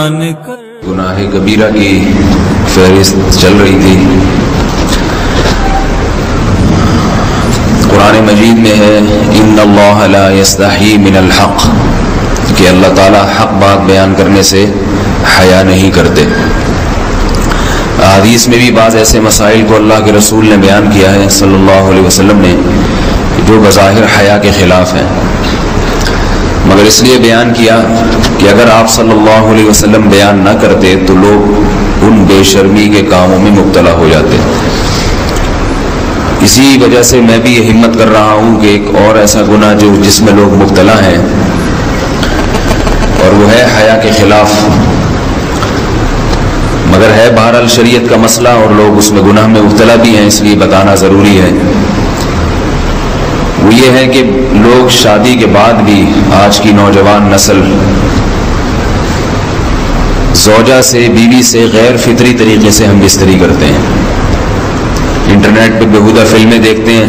بیان کر۔ گناہ کبیرہ کی فہرست چل رہی تھی۔ قرآن مجید میں ہے ان اللہ لا یستحی من الحق، کہ اللہ تعالیٰ حق بات بیان کرنے سے حیا نہیں کرتے۔ حدیث میں بھی بعض ایسے مسائل کو اللہ کے رسول نے بیان کیا ہے صلی اللہ علیہ وسلم نے جو بظاہر حیا کے خلاف ہیں، مگر اس لیے بیان کیا کہ اگر آپ صلی اللہ علیہ وسلم بیان نہ کرتے تو لوگ ان بے شرمی کے کاموں میں مبتلا ہو جاتے۔ اسی وجہ سے میں بھی یہ ہمت کر رہا ہوں کہ ایک اور ایسا گناہ جس میں لوگ مبتلا ہیں، اور وہ ہے حیا کے خلاف، مگر ہے بہرحال شریعت کا مسئلہ اور لوگ اس میں گناہ میں مبتلا بھی ہیں، اس لیے بتانا ضروری ہے۔ وہ یہ ہے کہ لوگ شادی کے بعد بھی، آج کی نوجوان نسل زوجہ سے، بیوی سے غیر فطری طریقے سے ہم بستری کرتے ہیں۔ انٹرنیٹ پہ بیہودہ فلمیں دیکھتے ہیں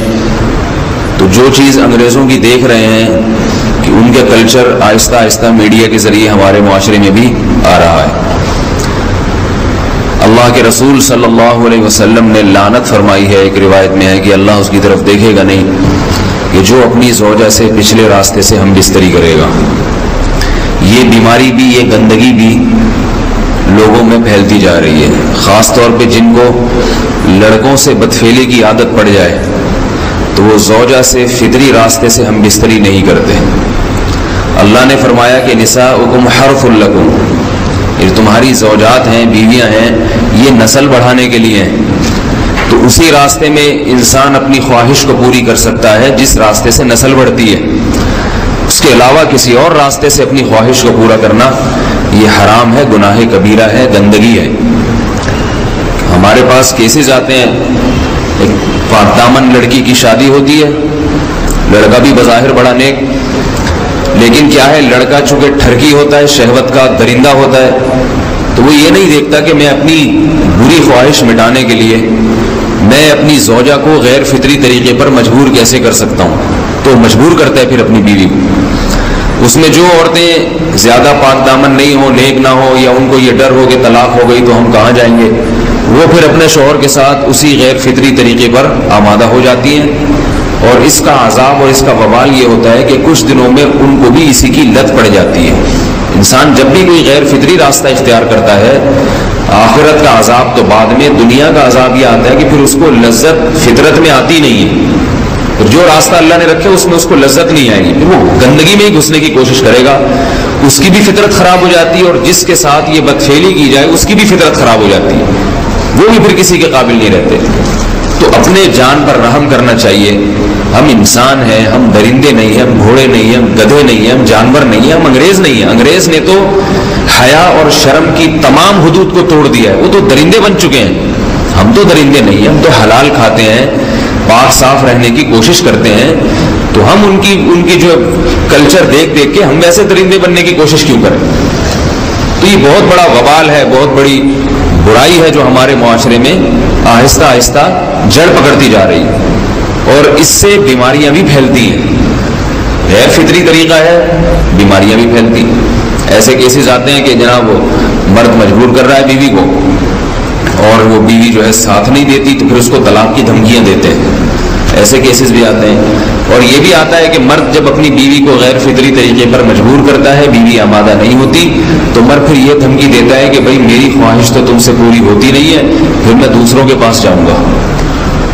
تو جو چیز انگریزوں کی دیکھ رہے ہیں کہ ان کے کلچر آہستہ آہستہ میڈیا کے ذریعے ہمارے معاشرے میں بھی آ رہا ہے۔ اللہ کے رسول صلی اللہ علیہ وسلم نے لعنت فرمائی ہے، ایک روایت میں ہے کہ اللہ اس کی طرف دیکھے گا نہیں کہ جو اپنی زوجہ سے پچھلے راستے سے ہم بستری کرے گا۔ یہ بیماری بھی، یہ گندگی بھی لوگوں میں پھیلتی جا رہی ہے، خاص طور پہ جن کو لڑکوں سے بدفعلی کی عادت پڑ جائے تو وہ زوجہ سے فطری راستے سے ہم بستری نہیں کرتے۔ اللہ نے فرمایا کہ نساؤکم حرث لکم، یہ تمہاری زوجات ہیں، بیویاں ہیں، یہ نسل بڑھانے کے لیے ہیں۔ تو اسی راستے میں انسان اپنی خواہش کو پوری کر سکتا ہے جس راستے سے نسل بڑھتی ہے، اس کے علاوہ کسی اور راستے سے اپنی خواہش کو پورا کرنا یہ حرام ہے، گناہ کبیرہ ہے، گندگی ہے۔ ہمارے پاس کیسز آتے ہیں، ایک پاک دامن لڑکی کی شادی ہوتی ہے، لڑکا بھی بظاہر بڑا نیک، لیکن کیا ہے، لڑکا چونکہ ٹھرکی ہوتا ہے، شہوت کا درندہ ہوتا ہے، تو وہ یہ نہیں دیکھتا کہ میں اپنی بری خواہش مٹانے کے لیے میں اپنی زوجہ کو غیر فطری طریقے پر مجبور کیسے کر سکتا ہوں، تو مجبور کرتا ہے پھر اپنی بیوی کو۔ اس میں جو عورتیں زیادہ پاک دامن نہیں ہوں، نیک نہ ہو، یا ان کو یہ ڈر ہو کہ طلاق ہو گئی تو ہم کہاں جائیں گے، وہ پھر اپنے شوہر کے ساتھ اسی غیر فطری طریقے پر آمادہ ہو جاتی ہیں، اور اس کا عذاب اور اس کا وبال یہ ہوتا ہے کہ کچھ دنوں میں ان کو بھی اسی کی لت پڑ جاتی ہے۔ انسان جب بھی کوئی غیر فطری راستہ اختیار کرتا ہے، آخرت کا عذاب تو بعد میں، دنیا کا عذاب یہ آتا ہے کہ پھر اس کو لذت فطرت میں آتی نہیں ہے، پھر جو راستہ اللہ نے رکھے اس میں اس کو لذت نہیں آئے گی، پھر وہ گندگی میں ہی گھسنے کی کوشش کرے گا، اس کی بھی فطرت خراب ہو جاتی ہے، اور جس کے ساتھ یہ بدفعلی کی جائے اس کی بھی فطرت خراب ہو جاتی ہے، وہ بھی پھر کسی کے قابل نہیں رہتے۔ تو اپنے جان پر رحم کرنا چاہیے۔ ہم انسان ہیں، ہم درندے نہیں ہیں، ہم گھوڑے نہیں ہیں، ہم گدھے نہیں ہیں، ہم جانور نہیں ہیں، ہم انگریز نہیں ہیں۔ انگریز نے تو حیا اور شرم کی تمام حدود کو توڑ دیا ہے، وہ تو درندے بن چکے ہیں، ہم تو درندے نہیں ہیں، ہم تو حلال کھاتے ہیں، پاک صاف رہنے کی کوشش کرتے ہیں، تو ہم ان کی جو کلچر دیکھ دیکھ کے ہم ویسے درندے بننے کی کوشش کیوں کریں؟ تو یہ بہت بڑا وبال ہے، بہت بڑی برائی ہے جو ہمارے معاشرے میں آہستہ آہستہ جڑ پکڑتی جا رہی ہے، اور اس سے بیماریاں بھی پھیلتی ہیں۔ غیر فطری طریقہ ہے، بیماریاں بھی پھیلتی ہیں۔ ایسے کیسز آتے ہیں کہ جناب وہ مرد مجبور کر رہا ہے بیوی کو، اور وہ بیوی جو ہے ساتھ نہیں دیتی، تو پھر اس کو طلاق کی دھمکیاں دیتے ہیں۔ ایسے کیسز بھی آتے ہیں، اور یہ بھی آتا ہے کہ مرد جب اپنی بیوی کو غیر فطری طریقے پر مجبور کرتا ہے، بیوی آمادہ نہیں ہوتی، تو مرد پھر یہ دھمکی دیتا ہے کہ بھائی میری خواہش تو تم سے پوری ہوتی نہیں ہے، پھر میں دوسروں کے پاس جاؤں گا۔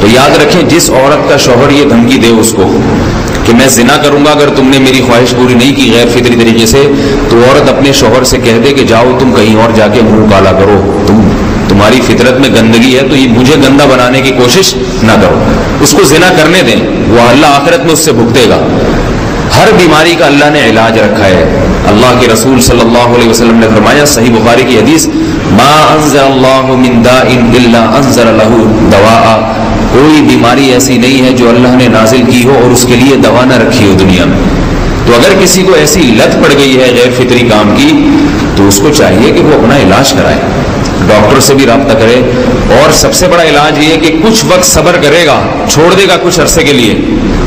تو یاد رکھیں، جس عورت کا شوہر یہ دھمکی دے اس کو کہ میں زنا کروں گا اگر تم نے میری خواہش پوری نہیں کی غیر فطری طریقے سے، تو عورت اپنے شوہر سے کہہ دے کہ جاؤ تم کہیں اور جا کے منہ کالا کرو، تمہاری فطرت میں گندگی ہے تو یہ مجھے گندا بنانے کی کوشش نہ کرو، اس کو زنا کرنے دیں، وہ اللہ آخرت میں اس سے بھگتے گا۔ ہر بیماری کا اللہ نے علاج رکھا ہے۔ اللہ کے رسول صلی اللہ علیہ وسلم نے فرمایا، صحیح بخاری کی حدیث، ما انزل اللہ من داء الا انزل له دواء، کوئی بیماری ایسی نہیں ہے جو اللہ نے نازل کی ہو اور اس کے لیے دوا نہ رکھی ہو دنیا میں۔ تو اگر کسی کو ایسی لت پڑ گئی ہے غیر فطری کام کی، تو اس کو چاہیے کہ وہ اپنا علاج کرائے، ڈاکٹر سے بھی رابطہ کرے، اور سب سے بڑا علاج یہ ہے کہ کچھ وقت صبر کرے گا، چھوڑ دے گا کچھ عرصے کے لیے،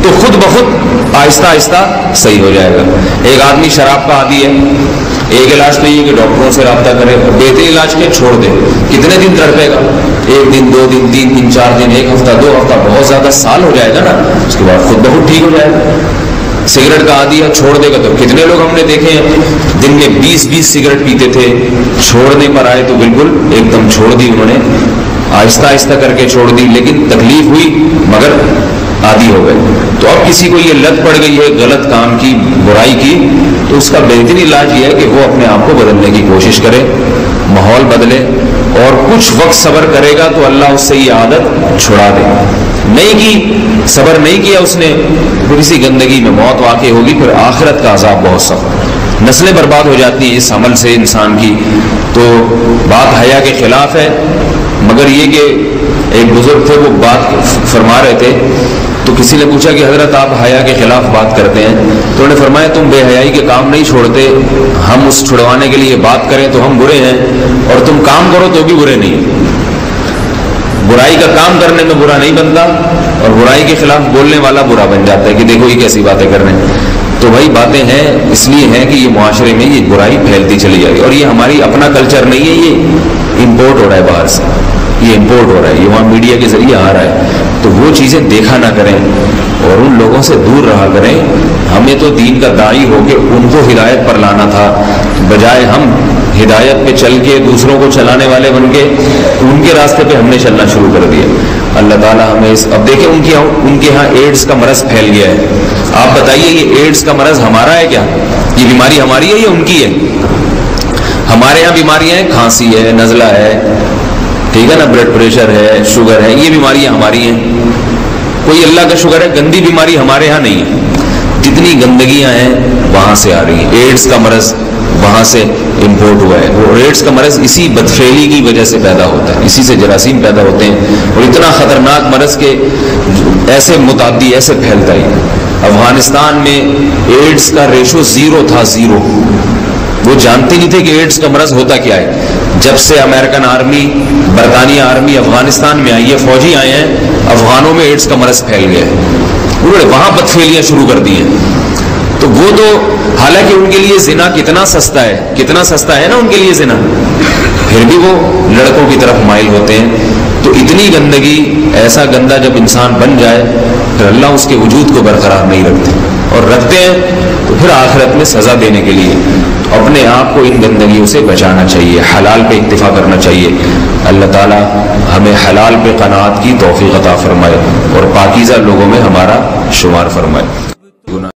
تو خود بخود آہستہ آہستہ صحیح ہو جائے گا۔ ایک آدمی شراب کا عادی ہے، ایک علاج تو یہ کہ ڈاکٹروں سے رابطہ کرے، بہترین علاج کے چھوڑ دے، کتنے دن تڑپے گا؟ 1 دن 2 دن 3 دن 4 دن 1 ہفتہ 2 ہفتہ، بہت زیادہ سال ہو جائے گا نا، اس کے بعد خود بخود ٹھیک ہو جائے گا۔ سگریٹ کا عادی ہے، چھوڑ دے گا تو کتنے لوگ ہم نے دیکھے ہیں دن میں 20 سگریٹ پیتے تھے، چھوڑنے پر آئے تو بالکل ایک دم چھوڑ دی انہوں نے، آہستہ آہستہ کر کے چھوڑ دی، لیکن تکلیف ہوئی مگر عادی ہو گئے۔ تو اب کسی کو یہ لت پڑ گئی ہے غلط کام کی، برائی کی، تو اس کا بہترین علاج یہ ہے کہ وہ اپنے آپ کو بدلنے کی کوشش کرے، ماحول بدلے، اور کچھ وقت صبر کرے گا تو اللہ اس سے یہ عادت چھڑا دے۔ نہیں کی، صبر نہیں کیا اس نے، پھر اسی گندگی میں موت واقع ہوگی، پھر آخرت کا عذاب بہت سخت، نسلیں برباد ہو جاتی ہیں اس عمل سے انسان کی۔ تو بات حیا کے خلاف ہے، مگر یہ کہ ایک بزرگ تھے وہ بات فرما رہے تھے، تو کسی نے پوچھا کہ حضرت آپ حیا کے خلاف بات کرتے ہیں، تو انہوں نے فرمایا تم بے حیائی کے کام نہیں چھوڑتے، ہم اس چھڑوانے کے لیے بات کریں تو ہم برے ہیں، اور تم کام کرو تو بھی برے نہیں۔ برائی کا کام کرنے میں برا نہیں بنتا، اور برائی کے خلاف بولنے والا برا بن جاتا ہے کہ دیکھو یہ کیسی باتیں کر رہے ہیں۔ تو وہی باتیں ہیں، اس لیے ہیں کہ یہ معاشرے میں یہ برائی پھیلتی چلی جا رہی ہے، اور یہ ہماری اپنا کلچر نہیں ہے، یہ امپورٹ ہو رہا ہے باہر سے، یہ امپورٹ ہو رہا ہے، یہ وہاں میڈیا کے ذریعے آ رہا ہے۔ تو وہ چیزیں دیکھا نہ کریں اور ان لوگوں سے دور رہا کریں۔ ہمیں تو دین کا داعی ہو کے ان کو ہدایت پر لانا تھا، بجائے ہم ہدایت پہ چل کے دوسروں کو چلانے والے بن کے ان کے راستے پہ ہم نے چلنا شروع کر دیا۔ اللہ تعالیٰ ہمیں اب دیکھیں ان کے ہاں ایڈز کا مرض پھیل گیا ہے۔ آپ بتائیے یہ ایڈز کا مرض ہمارا ہے کیا؟ یہ بیماری ہماری ہے یا ان کی ہے؟ ہمارے یہاں بیماریاں ہیں، کھانسی ہے، نزلہ ہے، ٹھیک ہے نا، بلڈ پریشر ہے، شوگر ہے، یہ بیماریاں ہماری ہیں۔ کوئی اللہ کا شکر ہے گندی بیماری ہمارے ہاں نہیں ہے، جتنی گندگیاں ہیں وہاں سے آ رہی ہیں۔ ایڈز کا مرض وہاں سے امپورٹ ہوا ہے، وہ ایڈز کا مرض اسی بدفعلی کی وجہ سے پیدا ہوتا ہے، اسی سے جراثیم پیدا ہوتے ہیں، اور اتنا خطرناک مرض کے ایسے متعدی ایسے پھیلتا ہی۔ افغانستان میں ایڈز کا ریشو 0 تھا، 0۔ وہ جانتے نہیں تھے کہ ایڈز کا مرض ہوتا کیا ہے۔ جب سے امریکن آرمی، برطانیہ آرمی افغانستان میں آئی ہے، فوجی آئے ہیں، افغانوں میں ایڈز کا مرض پھیل گیا ہے، انہوں نے وہاں بدفعلیاں شروع کر دی ہیں۔ تو وہ تو حالانکہ ان کے لیے زنا کتنا سستا ہے، کتنا سستا ہے نا ان کے لیے زنا، پھر بھی وہ لڑکوں کی طرف مائل ہوتے ہیں۔ تو اتنی گندگی، ایسا گندا جب انسان بن جائے پھر اللہ اس کے وجود کو برقرار نہیں رکھتے، اور رکھتے ہیں تو پھر آخرت میں سزا دینے کے لیے اپنے آپ کو ان گندگیوں سے بچانا چاہیے، حلال پہ اکتفا کرنا چاہیے۔ اللہ تعالی ہمیں حلال پہ قناعت کی توفیق عطا فرمائے اور پاکیزہ لوگوں میں ہمارا شمار فرمائے۔